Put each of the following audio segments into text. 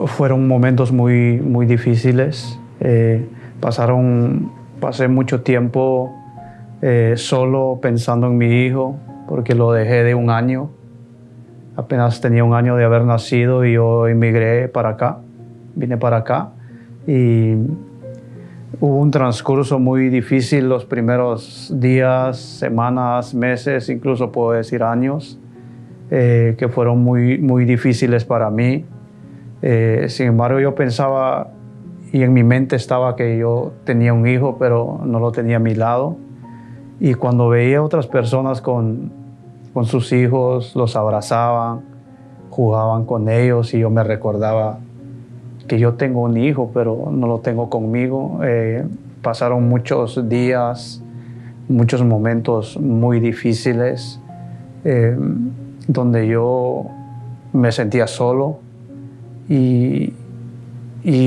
Fueron momentos muy difíciles. Pasé mucho tiempo solo pensando en mi hijo, porque lo dejé de 1 año. Apenas tenía 1 año de haber nacido y yo emigré para acá, vine para acá. Y hubo un transcurso muy difícil los primeros días, semanas, meses, incluso puedo decir años, que fueron muy difíciles para mí. Sin embargo, yo pensaba y en mi mente estaba que yo tenía un hijo, pero no lo tenía a mi lado. Y cuando veía a otras personas con sus hijos, los abrazaban, jugaban con ellos, y yo me recordaba que yo tengo un hijo, pero no lo tengo conmigo. Pasaron muchos días, muchos momentos muy difíciles, donde yo me sentía solo, y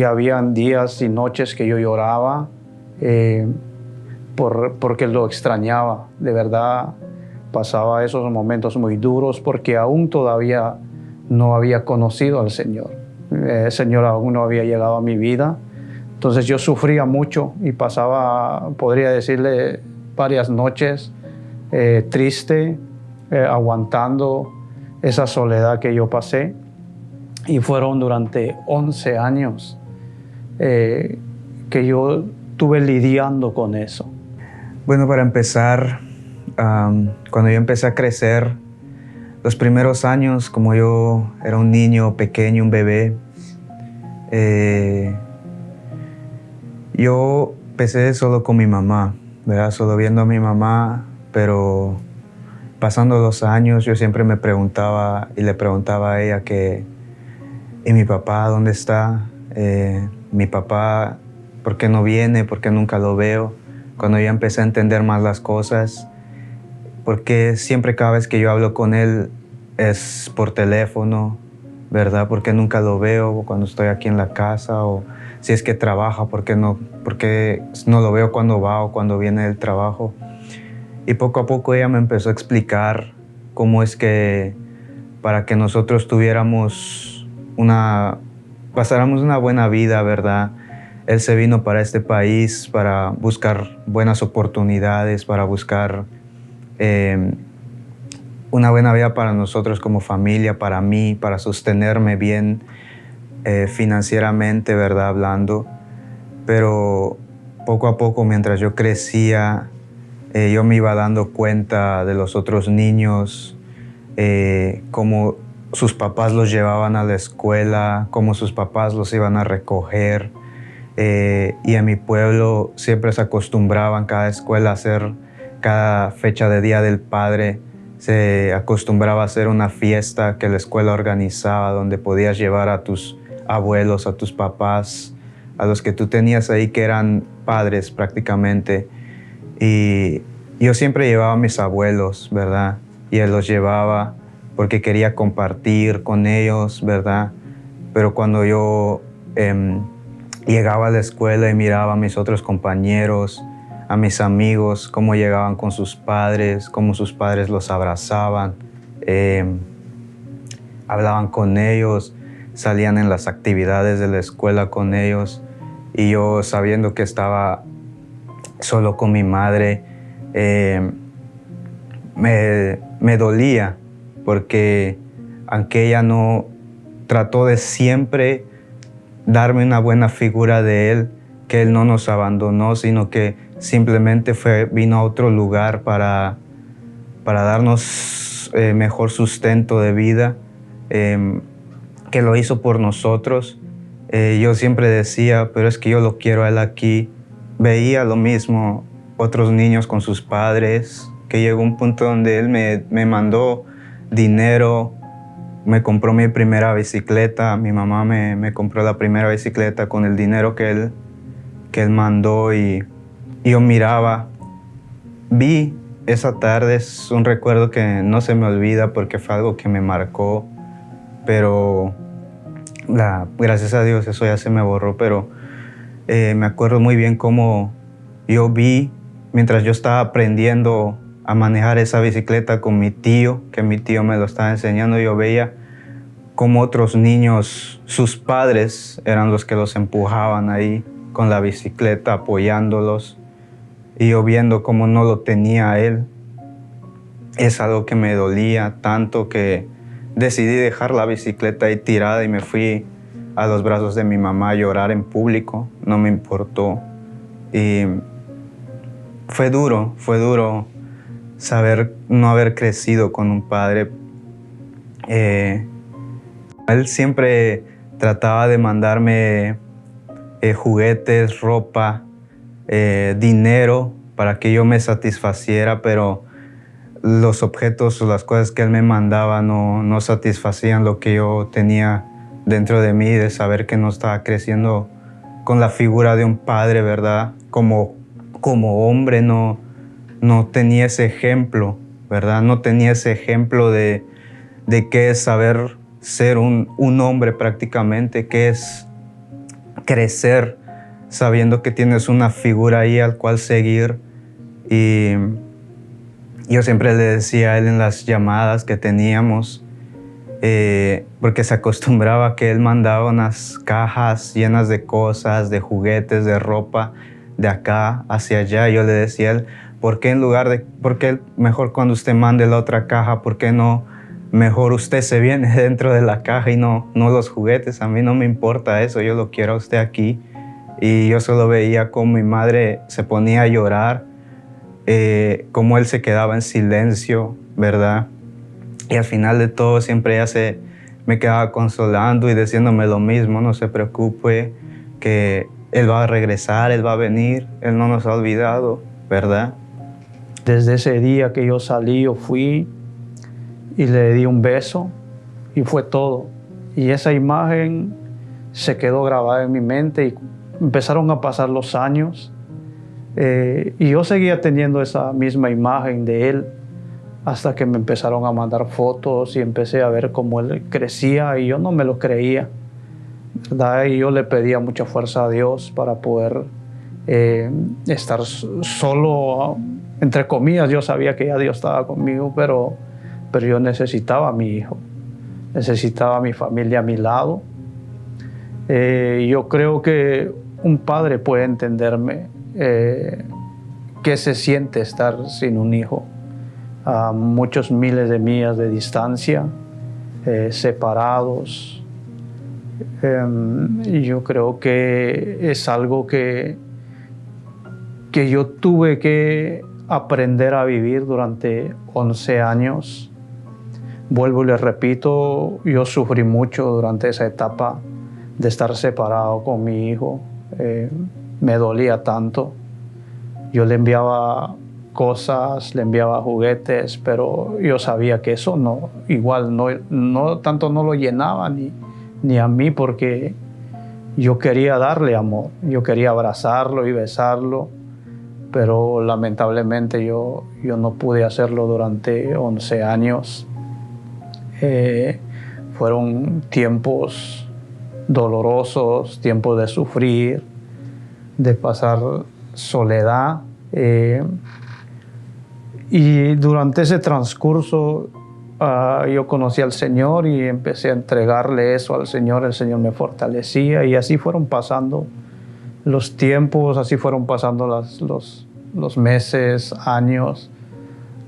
habían días y noches que yo lloraba porque lo extrañaba. De verdad, pasaba esos momentos muy duros porque aún todavía no había conocido al Señor. El Señor aún no había llegado a mi vida. Entonces yo sufría mucho y pasaba, podría decirle, varias noches triste, aguantando esa soledad que yo pasé. Y fueron durante 11 años que yo estuve lidiando con eso. Bueno, para empezar, cuando yo empecé a crecer, los primeros años, como yo era un niño pequeño, un bebé, yo empecé solo con mi mamá, ¿verdad? Solo viendo a mi mamá, pero pasando los años yo siempre me preguntaba y le preguntaba a ella ¿y mi papá dónde está? Mi papá, ¿por qué no viene? ¿Por qué nunca lo veo? Cuando ya empecé a entender más las cosas, porque siempre cada vez que yo hablo con él es por teléfono, ¿verdad? Porque nunca lo veo cuando estoy aquí en la casa, o si es que trabaja, porque no lo veo cuando va o cuando viene del trabajo. Y poco a poco ella me empezó a explicar cómo es que para que nosotros pasáramos una buena vida, ¿verdad? Él se vino para este país para buscar buenas oportunidades, para buscar una buena vida para nosotros como familia, para mí, para sostenerme bien financieramente, ¿verdad? Hablando. Pero poco a poco, mientras yo crecía, yo me iba dando cuenta de los otros niños, cómo sus papás los llevaban a la escuela, cómo sus papás los iban a recoger. Y en mi pueblo siempre se acostumbraban cada escuela a hacer, cada fecha de Día del Padre, se acostumbraba a hacer una fiesta que la escuela organizaba, donde podías llevar a tus abuelos, a tus papás, a los que tú tenías ahí que eran padres prácticamente. Y yo siempre llevaba a mis abuelos, ¿verdad? Y él los llevaba porque quería compartir con ellos, ¿verdad? Pero cuando yo llegaba a la escuela y miraba a mis otros compañeros, a mis amigos, cómo llegaban con sus padres, cómo sus padres los abrazaban, hablaban con ellos, salían en las actividades de la escuela con ellos, y yo, sabiendo que estaba solo con mi madre, me dolía, porque aunque ella no trató de siempre darme una buena figura de él, que él no nos abandonó, sino que simplemente vino a otro lugar para darnos mejor sustento de vida, que lo hizo por nosotros. Yo siempre decía, pero es que yo lo quiero a él aquí. Veía lo mismo, otros niños con sus padres, que llegó un punto donde él me mandó dinero, me compró mi primera bicicleta. Mi mamá me compró la primera bicicleta con el dinero que él mandó, y yo vi esa tarde, es un recuerdo que no se me olvida porque fue algo que me marcó, pero gracias a Dios eso ya se me borró, pero me acuerdo muy bien cómo yo vi, mientras yo estaba aprendiendo a manejar esa bicicleta con mi tío, que mi tío me lo estaba enseñando, yo veía como otros niños, sus padres eran los que los empujaban ahí con la bicicleta, apoyándolos, y yo viendo cómo no lo tenía él. Es algo que me dolía tanto que decidí dejar la bicicleta ahí tirada y me fui a los brazos de mi mamá a llorar en público. No me importó. Y fue duro saber no haber crecido con un padre. Él siempre trataba de mandarme juguetes, ropa, dinero para que yo me satisfaciera, pero los objetos o las cosas que él me mandaba no satisfacían lo que yo tenía dentro de mí, de saber que no estaba creciendo con la figura de un padre, ¿verdad? Como hombre no tenía ese ejemplo, ¿verdad? No tenía ese ejemplo de qué es saber ser un hombre prácticamente, qué es crecer sabiendo que tienes una figura ahí al cual seguir. Y yo siempre le decía a él en las llamadas que teníamos, porque se acostumbraba que él mandaba unas cajas llenas de cosas, de juguetes, de ropa, de acá hacia allá. Yo le decía a él, ¿por qué mejor cuando usted mande la otra caja, por qué no mejor usted se viene dentro de la caja y no los juguetes? A mí no me importa eso, yo lo quiero a usted aquí. Y yo solo veía cómo mi madre se ponía a llorar, cómo él se quedaba en silencio, ¿verdad? Y al final de todo siempre ella me quedaba consolando y diciéndome lo mismo: no se preocupe, que él va a regresar, él va a venir, él no nos ha olvidado, ¿verdad? Desde ese día que yo salí, yo fui y le di un beso y fue todo. Y esa imagen se quedó grabada en mi mente y empezaron a pasar los años. Y yo seguía teniendo esa misma imagen de él hasta que me empezaron a mandar fotos y empecé a ver cómo él crecía y yo no me lo creía, ¿verdad? Y yo le pedía mucha fuerza a Dios para poder estar solo, entre comillas. Yo sabía que ya Dios estaba conmigo, pero yo necesitaba a mi hijo, necesitaba a mi familia a mi lado. Yo creo que un padre puede entenderme qué se siente estar sin un hijo a muchos miles de millas de distancia, separados. Yo creo que es algo que yo tuve que aprender a vivir durante 11 años. Vuelvo y les repito, yo sufrí mucho durante esa etapa de estar separado con mi hijo. Me dolía tanto. Yo le enviaba cosas, le enviaba juguetes, pero yo sabía que eso no tanto no lo llenaba ni a mí, porque yo quería darle amor, yo quería abrazarlo y besarlo, pero lamentablemente yo no pude hacerlo durante 11 años. Fueron tiempos dolorosos, tiempos de sufrir, de pasar soledad. Y durante ese transcurso yo conocí al Señor y empecé a entregarle eso al Señor. El Señor me fortalecía y así fueron pasando los tiempos, así fueron pasando los meses, años,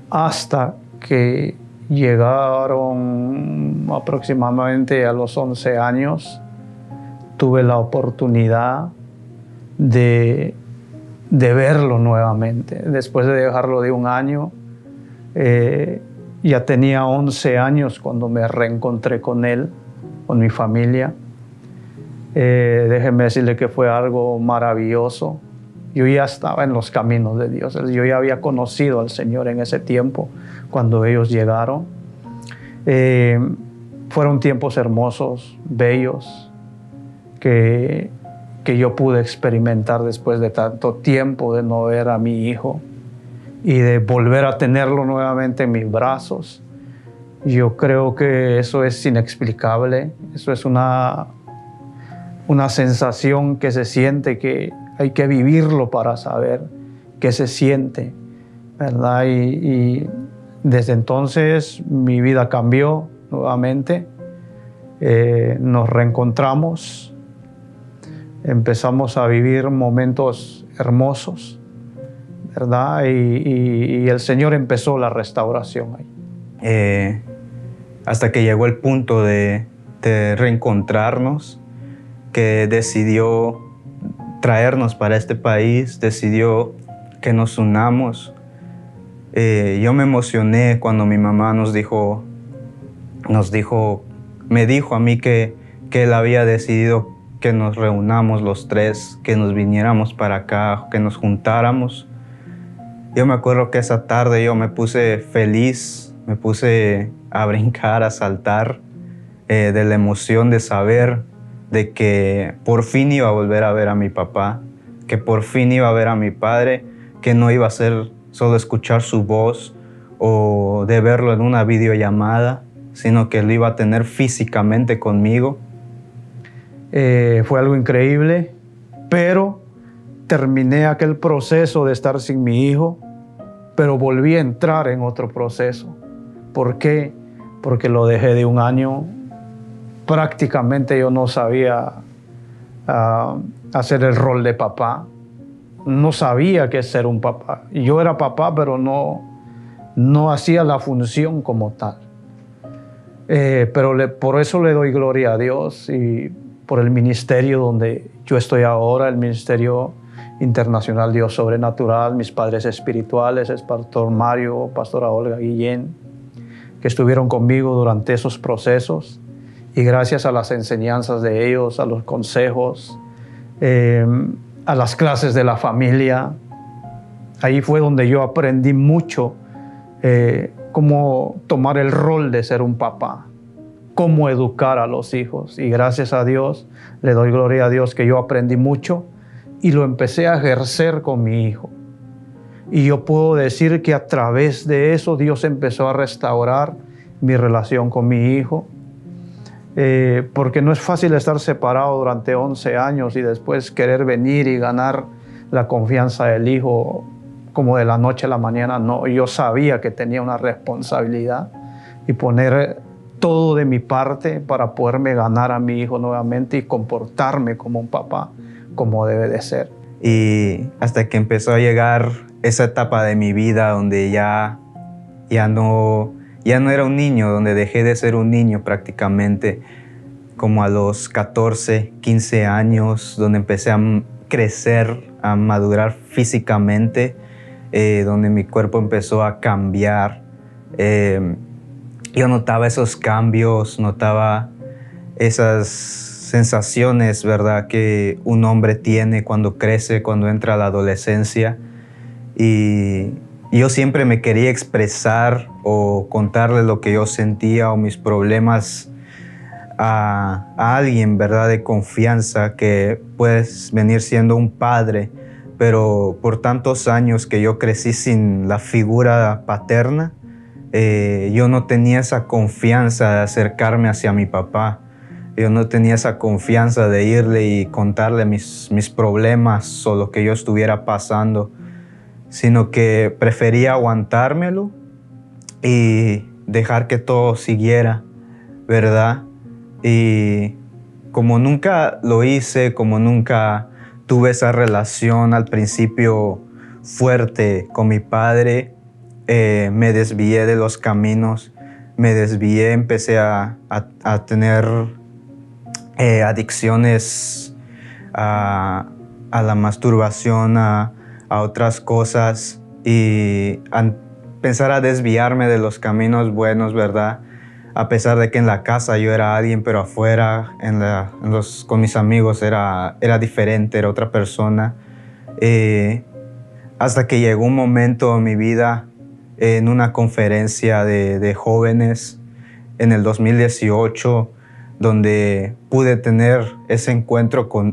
hasta que llegaron aproximadamente a los 11 años. Tuve la oportunidad de verlo nuevamente. Después de dejarlo de un año, ya tenía 11 años cuando me reencontré con él, con mi familia. Déjenme decirle que fue algo maravilloso. Yo ya estaba en los caminos de Dios. Yo ya había conocido al Señor en ese tiempo, cuando ellos llegaron. Fueron tiempos hermosos, bellos, que yo pude experimentar después de tanto tiempo de no ver a mi hijo y de volver a tenerlo nuevamente en mis brazos. Yo creo que eso es inexplicable. Eso es una sensación que se siente, que hay que vivirlo para saber qué se siente, ¿verdad? Y desde entonces mi vida cambió nuevamente. nos reencontramos, empezamos a vivir momentos hermosos, ¿verdad? Y el Señor empezó la restauración ahí. Hasta que llegó el punto de reencontrarnos, que decidió traernos para este país, decidió que nos unamos. Yo me emocioné cuando mi mamá me dijo a mí que él había decidido que nos reunamos los tres, que nos viniéramos para acá, que nos juntáramos. Yo me acuerdo que esa tarde yo me puse feliz, me puse a brincar, a saltar, de la emoción de saber de que por fin iba a volver a ver a mi papá, que por fin iba a ver a mi padre, que no iba a ser solo escuchar su voz o de verlo en una videollamada, sino que lo iba a tener físicamente conmigo. Fue algo increíble, pero terminé aquel proceso de estar sin mi hijo, pero volví a entrar en otro proceso. ¿Por qué? Porque lo dejé de un año. Prácticamente yo no sabía hacer el rol de papá. No sabía qué es ser un papá. Yo era papá, pero no hacía la función como tal. Pero por eso le doy gloria a Dios y por el ministerio donde yo estoy ahora, el Ministerio Internacional Dios Sobrenatural, mis padres espirituales, el pastor Mario, pastora Olga Guillén, que estuvieron conmigo durante esos procesos. Y gracias a las enseñanzas de ellos, a los consejos, a las clases de la familia, ahí fue donde yo aprendí mucho cómo tomar el rol de ser un papá, cómo educar a los hijos. Y gracias a Dios, le doy gloria a Dios que yo aprendí mucho y lo empecé a ejercer con mi hijo. Y yo puedo decir que a través de eso Dios empezó a restaurar mi relación con mi hijo. Porque no es fácil estar separado durante 11 años y después querer venir y ganar la confianza del hijo como de la noche a la mañana. No, yo sabía que tenía una responsabilidad y poner todo de mi parte para poderme ganar a mi hijo nuevamente y comportarme como un papá, como debe de ser. Y hasta que empezó a llegar esa etapa de mi vida donde ya no era un niño, donde dejé de ser un niño prácticamente, como a los 14, 15 años, donde empecé a crecer, a madurar físicamente, donde mi cuerpo empezó a cambiar. Yo notaba esos cambios, notaba esas sensaciones, ¿verdad?, que un hombre tiene cuando crece, cuando entra a la adolescencia. Y yo siempre me quería expresar o contarle lo que yo sentía o mis problemas a alguien, ¿verdad?, de confianza, que puedes venir siendo un padre, pero por tantos años que yo crecí sin la figura paterna, yo no tenía esa confianza de acercarme hacia mi papá. Yo no tenía esa confianza de irle y contarle mis problemas o lo que yo estuviera pasando, sino que prefería aguantármelo y dejar que todo siguiera, ¿verdad? Y como nunca lo hice, como nunca tuve esa relación al principio fuerte con mi padre, me desvié de los caminos, me desvié, empecé a tener adicciones a la masturbación, a otras cosas, y pensar a desviarme de los caminos buenos, ¿verdad? A pesar de que en la casa yo era alguien, pero afuera, con mis amigos era diferente, era otra persona. Hasta que llegó un momento en mi vida, en una conferencia de jóvenes en el 2018, donde pude tener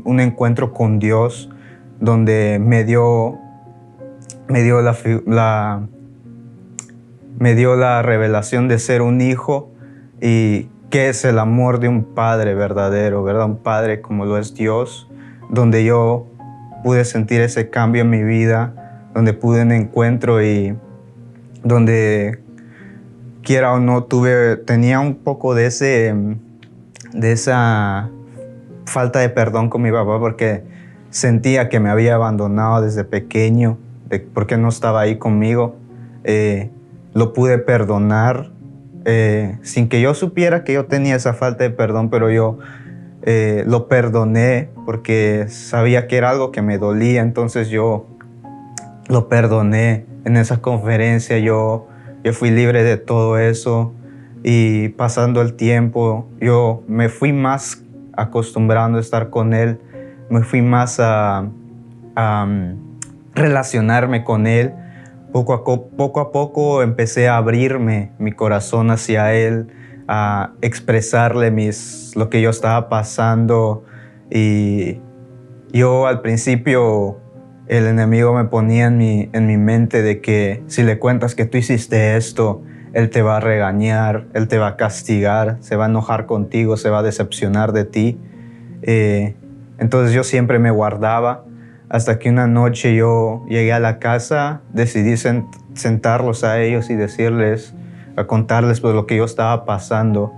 un encuentro con Dios, donde me dio la revelación de ser un hijo y qué es el amor de un padre verdadero, ¿verdad? Un padre como lo es Dios, donde yo pude sentir ese cambio en mi vida, donde pude un encuentro y donde, quiera o no, tenía un poco de de esa falta de perdón con mi papá porque sentía que me había abandonado desde pequeño, porque no estaba ahí conmigo. Lo pude perdonar sin que yo supiera que yo tenía esa falta de perdón, pero yo lo perdoné porque sabía que era algo que me dolía, entonces yo lo perdoné. En esa conferencia yo fui libre de todo eso, y pasando el tiempo yo me fui más acostumbrando a estar con él, me fui más a relacionarme con él. Poco a poco empecé a abrirme mi corazón hacia él, a expresarle lo que yo estaba pasando. Y yo al principio el enemigo me ponía en mi mente de que si le cuentas que tú hiciste esto, él te va a regañar, él te va a castigar, se va a enojar contigo, se va a decepcionar de ti. Entonces yo siempre me guardaba, hasta que una noche yo llegué a la casa, decidí sentarlos a ellos y a contarles pues, lo que yo estaba pasando.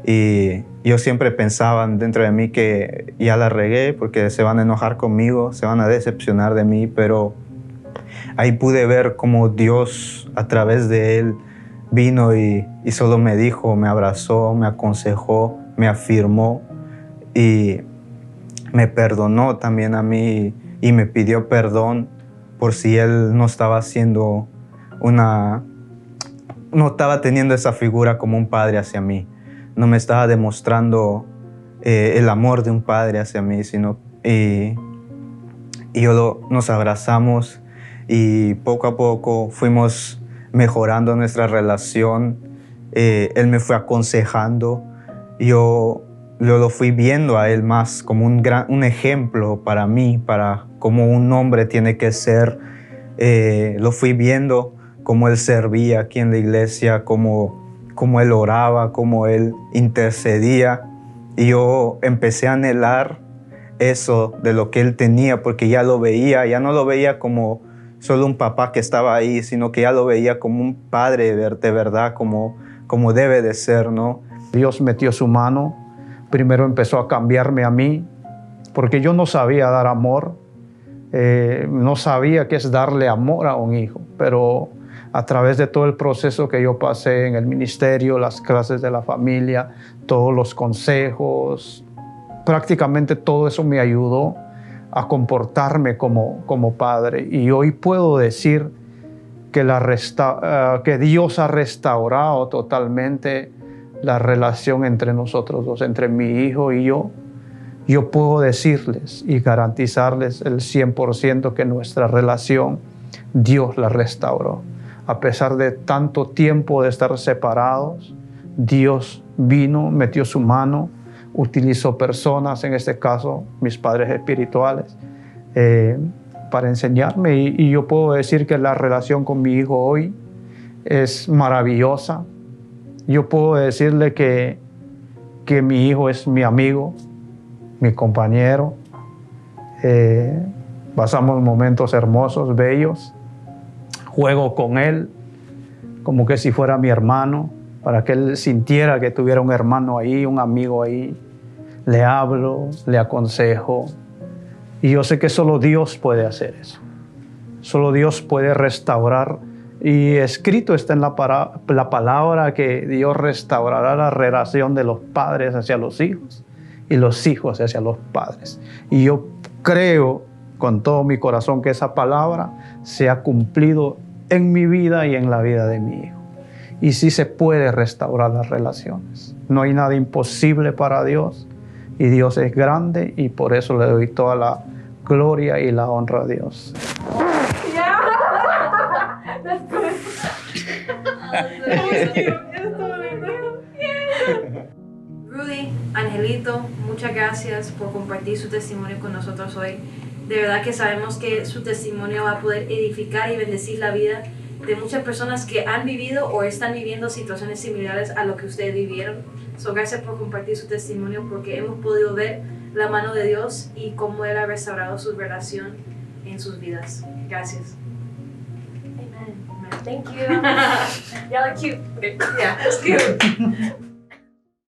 Y yo siempre pensaba dentro de mí que ya la regué porque se van a enojar conmigo, se van a decepcionar de mí, pero ahí pude ver cómo Dios a través de él vino y solo me dijo, me abrazó, me aconsejó, me afirmó y me perdonó también a mí y me pidió perdón por si él no estaba no estaba teniendo esa figura como un padre hacia mí, no me estaba demostrando el amor de un padre hacia mí, nos abrazamos y poco a poco fuimos mejorando nuestra relación. Él me fue aconsejando, yo lo fui viendo a él más como un ejemplo para mí, para cómo un hombre tiene que ser. Lo fui viendo cómo él servía aquí en la iglesia, cómo él oraba, cómo él intercedía, y yo empecé a anhelar eso de lo que él tenía, porque ya no lo veía como solo un papá que estaba ahí, sino que ya lo veía como un padre de verdad, como debe de ser, ¿no? Dios metió su mano, primero empezó a cambiarme a mí, porque yo no sabía dar amor, no sabía qué es darle amor a un hijo, pero a través de todo el proceso que yo pasé en el ministerio, las clases de la familia, todos los consejos, prácticamente todo eso me ayudó a comportarme como padre. Y hoy puedo decir que Dios ha restaurado totalmente la relación entre nosotros dos, entre mi hijo y yo. Yo puedo decirles y garantizarles el 100% que nuestra relación Dios la restauró. A pesar de tanto tiempo de estar separados, Dios vino, metió su mano, utilizó personas, en este caso mis padres espirituales, para enseñarme. Y yo puedo decir que la relación con mi hijo hoy es maravillosa. Yo puedo decirle que mi hijo es mi amigo, mi compañero. Pasamos momentos hermosos, bellos. Juego con él como que si fuera mi hermano, para que él sintiera que tuviera un hermano ahí, un amigo ahí. Le hablo, le aconsejo. Y yo sé que solo Dios puede hacer eso. Solo Dios puede restaurar. Y escrito está en la palabra que Dios restaurará la relación de los padres hacia los hijos y los hijos hacia los padres. Y yo creo con todo mi corazón que esa palabra se ha cumplido en mi vida y en la vida de mi hijo. Y sí se puede restaurar las relaciones. No hay nada imposible para Dios. Y Dios es grande y por eso le doy toda la gloria y la honra a Dios. Rudy, Angelito, muchas gracias por compartir su testimonio con nosotros hoy. De verdad que sabemos que su testimonio va a poder edificar y bendecir la vida de muchas personas que han vivido o están viviendo situaciones similares a lo que ustedes vivieron. Gracias por compartir su testimonio, porque hemos podido ver la mano de Dios y cómo Él ha restaurado su relación en sus vidas. Gracias. Amen. Thank you. Y'all are cute. Okay. Yeah, it's cute.